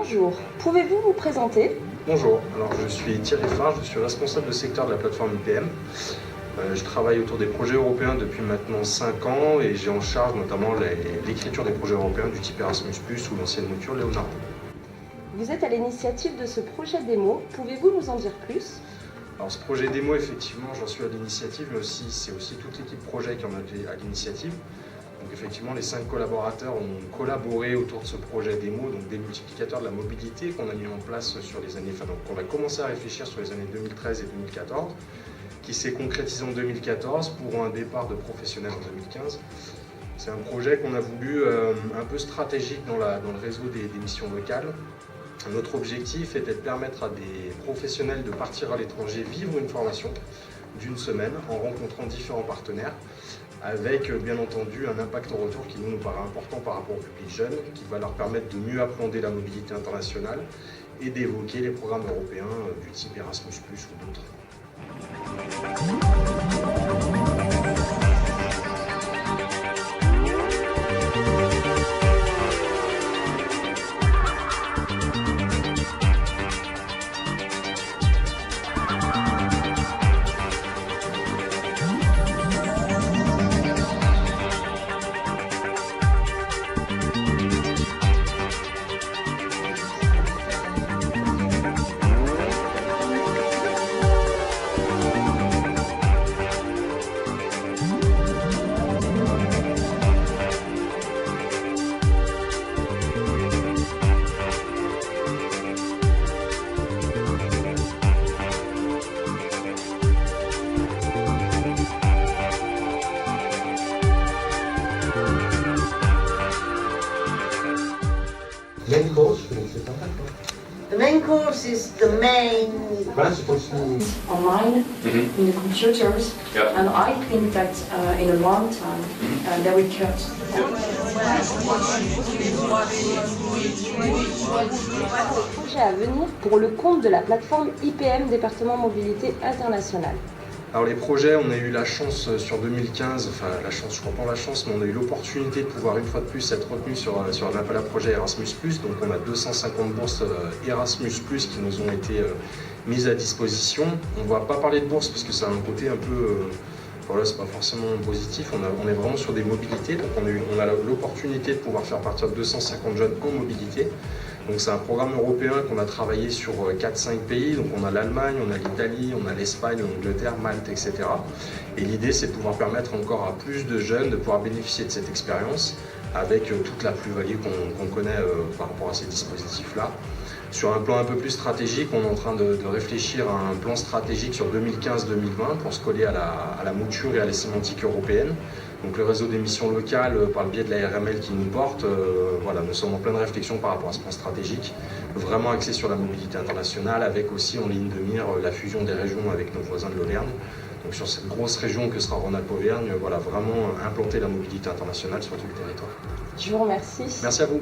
Bonjour, pouvez-vous vous présenter? Bonjour, alors je suis Thierry Farge, je suis responsable de secteur de la plateforme IPM. Je travaille autour des projets européens depuis maintenant 5 ans et j'ai en charge notamment l'écriture des projets européens du type Erasmus+, ou l'ancienne mouture Leonardo. Vous êtes à l'initiative de ce projet démo, pouvez-vous nous en dire plus? Alors ce projet démo, effectivement, j'en suis à l'initiative, mais c'est aussi toute l'équipe projet qui en est à l'initiative. Donc effectivement, les 5 collaborateurs ont collaboré autour de ce projet démo, donc des multiplicateurs de la mobilité qu'on a mis en place sur les années, donc on a commencé à réfléchir sur les années 2013 et 2014, qui s'est concrétisé en 2014 pour un départ de professionnels en 2015. C'est un projet qu'on a voulu un peu stratégique dans le réseau des missions locales. Notre objectif était de permettre à des professionnels de partir à l'étranger vivre une formation d'une semaine en rencontrant différents partenaires, avec bien entendu un impact en retour qui nous paraît important par rapport au public jeune, qui va leur permettre de mieux appréhender la mobilité internationale et d'évoquer les programmes européens du type Erasmus+, ou d'autres. Main course, c'est pas mal. The main course is the main. Voilà, c'est possible. Online in the computers, and I think that in a long time they will cut. Projet à venir pour le compte de la plateforme IPM Département Mobilité Internationale. Alors les projets, on a eu la chance sur 2015, enfin la chance, je crois pas la chance, mais on a eu l'opportunité de pouvoir une fois de plus être retenu sur un appel à projet Erasmus+. Donc on a 250 bourses Erasmus+, qui nous ont été mises à disposition. On va pas parler de bourses parce que ça a un côté un peu, voilà, c'est pas forcément positif. On est vraiment sur des mobilités, donc on a l'opportunité de pouvoir faire partir de 250 jeunes en mobilité. Donc c'est un programme européen qu'on a travaillé sur 4-5 pays, donc on a l'Allemagne, on a l'Italie, on a l'Espagne, l'Angleterre, Malte, etc. Et l'idée c'est de pouvoir permettre encore à plus de jeunes de pouvoir bénéficier de cette expérience avec toute la plus-value qu'on connaît par rapport à ces dispositifs-là. Sur un plan un peu plus stratégique, on est en train de réfléchir à un plan stratégique sur 2015-2020 pour se coller à la mouture et à la sémantique européenne. Donc le réseau des missions locales, par le biais de la RML qui nous porte, voilà, nous sommes en pleine réflexion par rapport à ce plan stratégique, vraiment axé sur la mobilité internationale, avec aussi en ligne de mire la fusion des régions avec nos voisins de l'Auvergne. Donc sur cette grosse région que sera Rhône-Alpes-Auvergne, voilà, vraiment implanter la mobilité internationale sur tout le territoire. Je vous remercie. Merci à vous.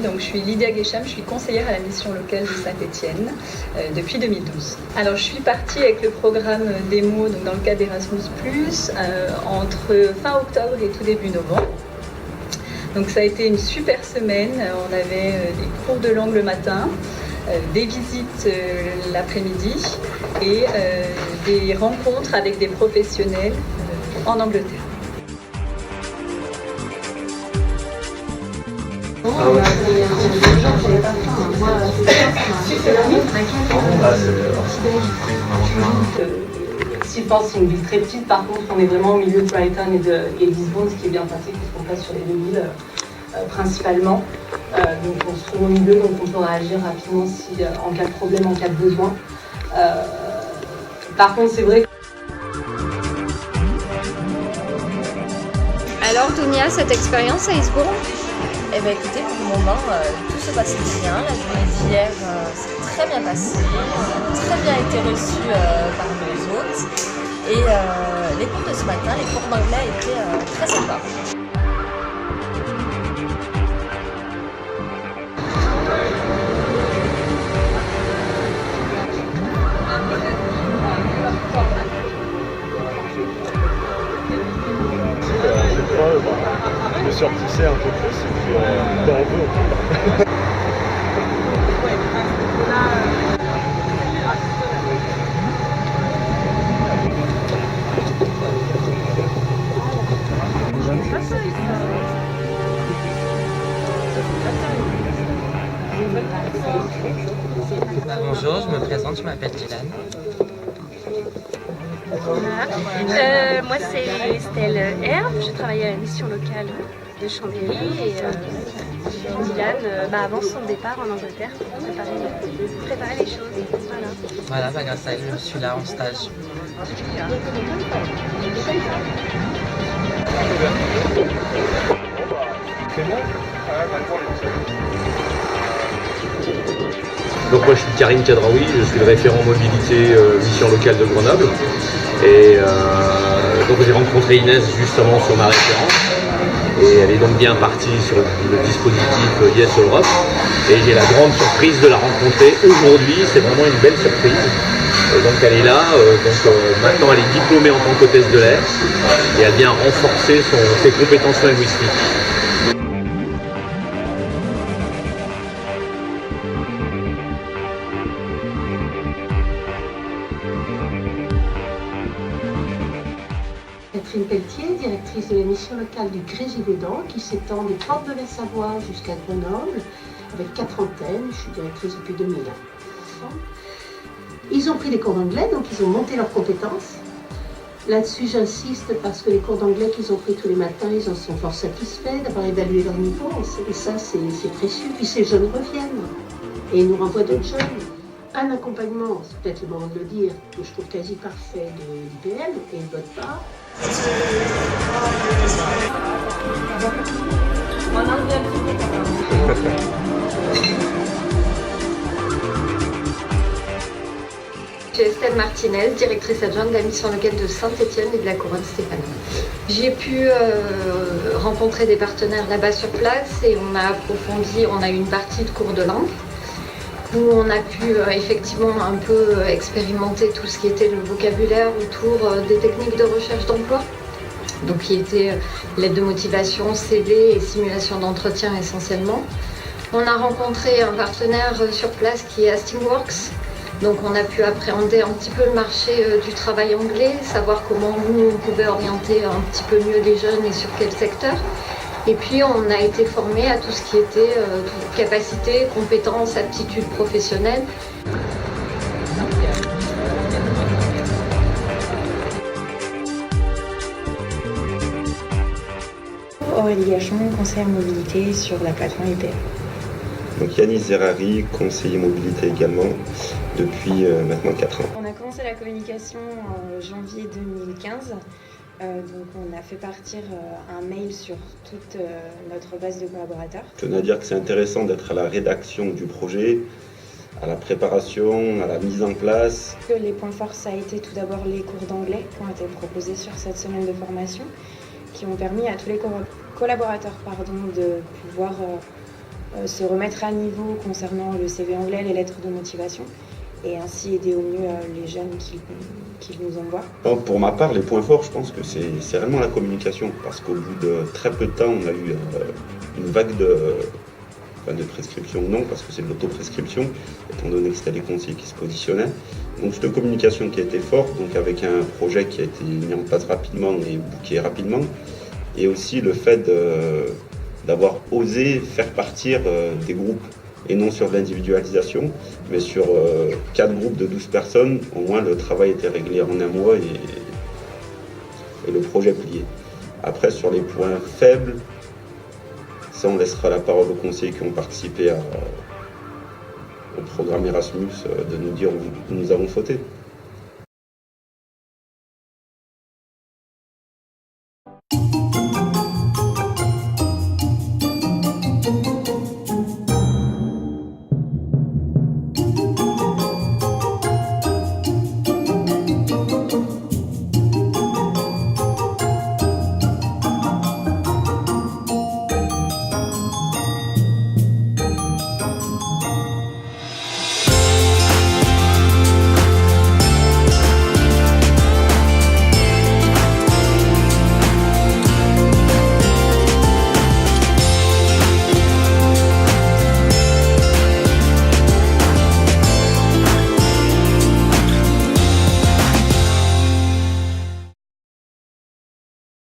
Donc je suis Lydia Guécham, je suis conseillère à la mission locale de Saint-Étienne depuis 2012. Alors je suis partie avec le programme démo donc dans le cadre d'Erasmus+, entre fin octobre et tout début novembre. Donc ça a été une super semaine, on avait des cours de langue le matin, des visites l'après-midi et des rencontres avec des professionnels en Angleterre. Ah ouais. Il y a des gens qui n'avaient pas faim. Si je pense que c'est une ville très petite, par contre on est vraiment au milieu de Brighton et Lisbonne, ce qui est bien pratique puisqu'on passe sur les deux villes principalement. Donc on se trouve au milieu, donc on peut réagir rapidement si, en cas de problème, en cas de besoin. Par contre c'est vrai que... Alors Dunia, cette expérience à Eastbourne? Eh bien écoutez, pour le moment, tout se passe bien. La journée d'hier s'est très bien passée, très bien été reçue par nos hôtes. Et les cours de ce matin, les cours d'anglais étaient très sympas. Je me suis repoussé un peu plus et puis quand on veut, on peut. Bonjour, je me présente, je m'appelle Dylan. Moi c'est Estelle Herbe, je travaille à la mission locale de Chambéry et Dylan avance son départ en Angleterre pour préparer les choses. Voilà, grâce à elle, je suis là en stage. Donc moi je suis Karim Kadraoui, je suis le référent mobilité mission locale de Grenoble. Et donc j'ai rencontré Inès justement sur ma référence. Et elle est donc bien partie sur le dispositif Yes Europe. Et j'ai la grande surprise de la rencontrer aujourd'hui, c'est vraiment une belle surprise. Et donc elle est là, maintenant elle est diplômée en tant qu'hôtesse de l'air et elle vient renforcer ses compétences linguistiques. Catherine Pelletier, directrice de la mission locale du Grésivaudan qui s'étend des portes de la Savoie jusqu'à Grenoble avec 4 antennes. Je suis directrice depuis 2001. Ils ont pris des cours d'anglais, donc ils ont monté leurs compétences. Là-dessus, j'insiste parce que les cours d'anglais qu'ils ont pris tous les matins, ils en sont fort satisfaits d'avoir évalué leur niveau. Et ça, c'est précieux. Puis ces jeunes reviennent et ils nous renvoient d'autres jeunes. Un accompagnement, c'est peut-être le moment de le dire, que je trouve quasi parfait de l'IPM et de votre part. On en revient un petit peu. Je suis Estelle Martinez, directrice adjointe de la mission locale de Saint-Étienne et de la Couronne Stéphanois. J'ai pu rencontrer des partenaires là-bas sur place et on a approfondi, on a eu une partie de cours de langue où on a pu effectivement un peu expérimenter tout ce qui était le vocabulaire autour des techniques de recherche d'emploi. Donc qui était l'aide de motivation, CV et simulation d'entretien essentiellement. On a rencontré un partenaire sur place qui est Hastings-Works. Donc on a pu appréhender un petit peu le marché du travail anglais, savoir comment nous on pouvait orienter un petit peu mieux les jeunes et sur quel secteur. Et puis on a été formé à tout ce qui était capacité, compétences, aptitudes professionnelles. Aurélie Gachon, conseillère mobilité sur la plateforme IPM. Donc Yanis Zerari, conseiller mobilité également, depuis maintenant 4 ans. On a commencé la communication en janvier 2015. Donc on a fait partir un mail sur toute notre base de collaborateurs. Je tenais à dire que c'est intéressant d'être à la rédaction du projet, à la préparation, à la mise en place. Les points forts, ça a été tout d'abord les cours d'anglais qui ont été proposés sur cette semaine de formation, qui ont permis à tous les collaborateurs de pouvoir se remettre à niveau concernant le CV anglais, les lettres de motivation, et ainsi aider au mieux les jeunes qui nous envoient. Pour ma part, les points forts, je pense que c'est vraiment la communication, parce qu'au bout de très peu de temps, on a eu une vague de prescription, non, parce que c'est de l'autoprescription, étant donné que c'était les conseillers qui se positionnaient. Donc cette communication qui a été forte, donc avec un projet qui a été mis en place rapidement et booké rapidement, et aussi le fait d'avoir osé faire partir des groupes et non sur de l'individualisation, mais sur 4 groupes de 12 personnes, au moins le travail était réglé en un mois et le projet plié. Après, sur les points faibles, ça on laissera la parole aux conseillers qui ont participé au programme Erasmus de nous dire où nous avons fauté.